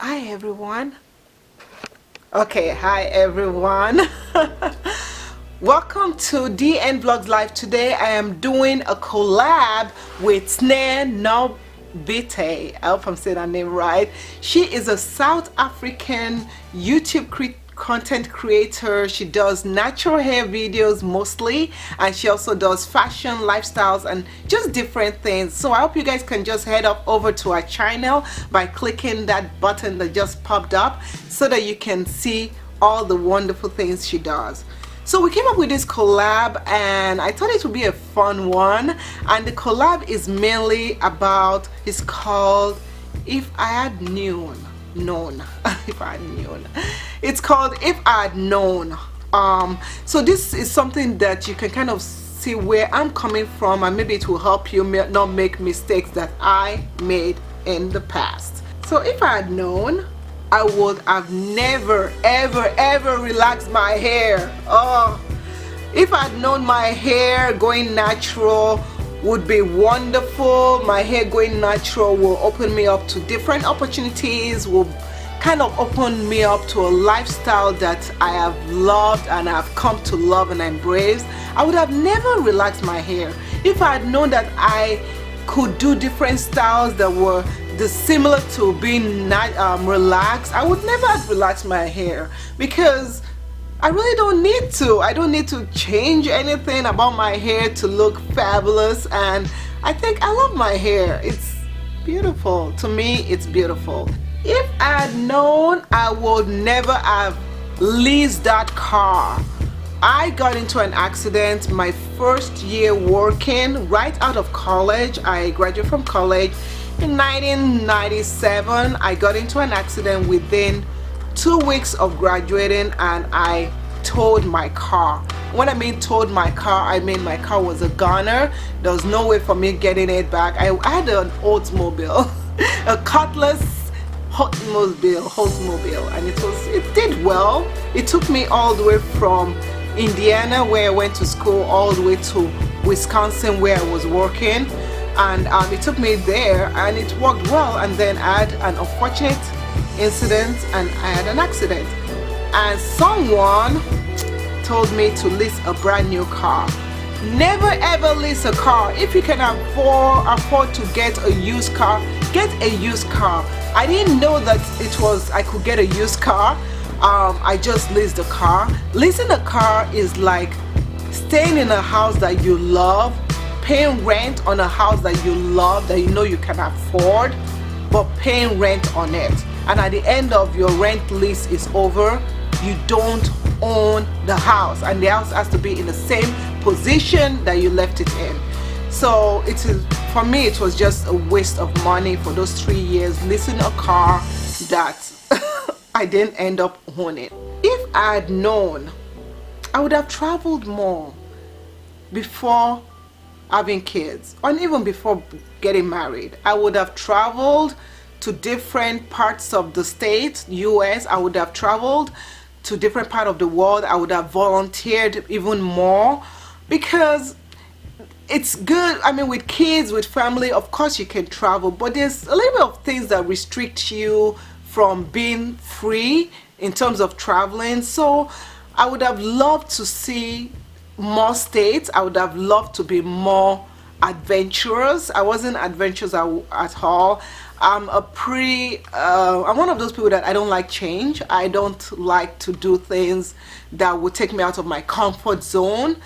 Hi everyone. Okay, hi everyone. Welcome to DN Vlogs Live. Today I am doing a collab with S'ne Nomvete. I hope I'm saying her name right. She is a South African YouTube content creator. She does natural hair videos mostly, and she also does fashion, lifestyles, and just different things. So I hope you guys can just head up over to her channel by clicking that button that just popped up so that you can see all the wonderful things she does. So we came up with this collab and I thought it would be a fun one, and the collab is mainly about, it's called If I Had Known. If I had known. It's called If I Had Known. So this is something that you can kind of see where I'm coming from, and maybe it will help you not make mistakes that I made in the past. So if I had known, I would have never ever relaxed my hair. If I had known my hair going natural would be wonderful. My hair going natural will open me up to different opportunities, will kind of open me up to a lifestyle that I have loved and I've come to love and embrace. I would have never relaxed my hair. If I had known that I could do different styles that were similar to being relaxed, I would never have relaxed my hair, because I really don't need to. I don't need to change anything about my hair to look fabulous, and I think I love my hair. It's beautiful. To me, it's beautiful. If I had known, I would never have leased that car. I got into an accident my first year working right out of college. I graduated from college in 1997. I got into an accident within 2 weeks of graduating, and I towed my car. When I mean towed my car, I mean my car was a goner. There was no way for me getting it back. I had an Oldsmobile, a Cutlass Oldsmobile, and it did well. It took me all the way from Indiana, where I went to school, all the way to Wisconsin, where I was working, and it took me there, and it worked well. And then I had an unfortunate incident and I had an accident, and someone told me to lease a brand new car. Never ever lease a car. If you can afford to get a used car, get a used car. I didn't know that I could get a used car. I just leased a car. Leasing a car is like staying in a house that you love, paying rent on a house that you love, that you know you can afford, but paying rent on it. And at the end of your rent lease is over, you don't own the house, and the house has to be in the same position that you left it in. So it is, for me, it was just a waste of money for those 3 years leasing a car that I didn't end up owning. If I had known, I would have traveled more before having kids, or even before getting married. I would have traveled to different parts of the state, US. I would have traveled to different part of the world. I would have volunteered even more, because it's good. I mean, with kids, with family, of course you can travel, but there's a little bit of things that restrict you from being free in terms of traveling. So I would have loved to see more states. I would have loved to be more adventurous. I wasn't adventurous at all. I'm one of those people that I don't like change. I don't like to do things that would take me out of my comfort zone.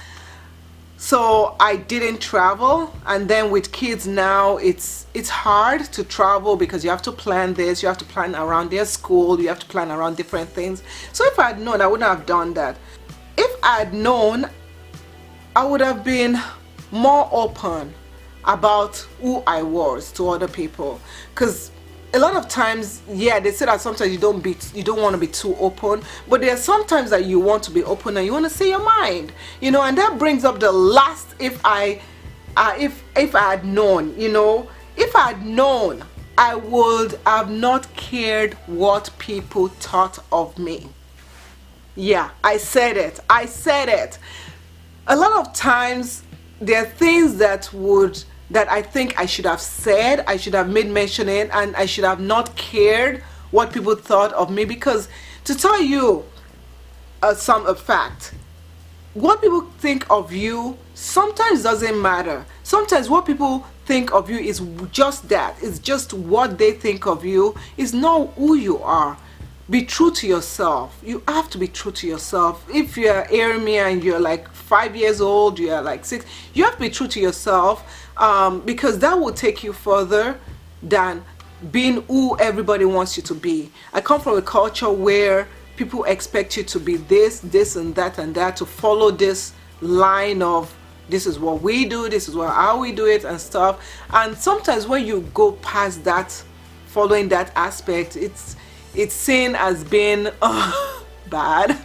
So I didn't travel. And then with kids now, it's hard to travel, because you have to plan this, you have to plan around their school, you have to plan around different things. So if I had known, I wouldn't have done that. If I had known, I would have been more open about who I was to other people, because a lot of times, yeah, they say that sometimes you don't want to be too open, but there are sometimes that you want to be open and you want to say your mind, you know. And that brings up the last if I had known, you know. If I had known, I would have not cared what people thought of me. Yeah, I said it. A lot of times there are things that I think I should have said, I should have made mention in, and I should have not cared what people thought of me, because to tell you a fact, what people think of you sometimes doesn't matter. Sometimes what people think of you is just that. It's just what they think of you. It's not who you are. Be true to yourself. You have to be true to yourself. If you're hearing me and you're like 5 years old, you're like 6, you have to be true to yourself, because that will take you further than being who everybody wants you to be. I come from a culture where people expect you to be this and that, to follow this line of this is what we do, this is how we do it and stuff. And sometimes when you go past that, following that aspect, it's seen as being bad.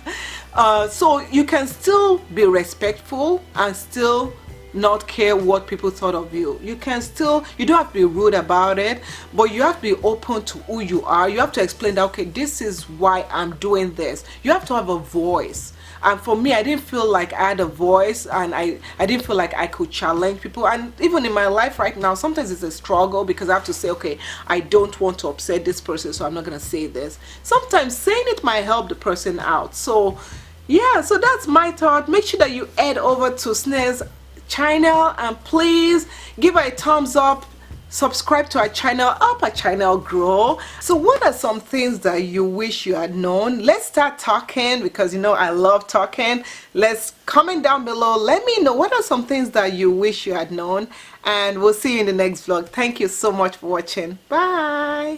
So you can still be respectful and still not care what people thought of you. You can still, you don't have to be rude about it, but you have to be open to who you are. You have to explain that, okay, this is why I'm doing this. You have to have a voice. And for me, I didn't feel like I had a voice, and I didn't feel like I could challenge people. And even in my life right now, sometimes it's a struggle, because I have to say, okay, I don't want to upset this person, so I'm not going to say this. Sometimes saying it might help the person out. So yeah, so that's my thought. Make sure that you head over to S'ne's channel and please give her a thumbs up, subscribe to our channel, help our channel grow. So what are some things that you wish you had known? Let's start talking, because you know I love talking. Let's comment down below, let me know what are some things that you wish you had known, and we'll see you in the next vlog. Thank you so much for watching. Bye.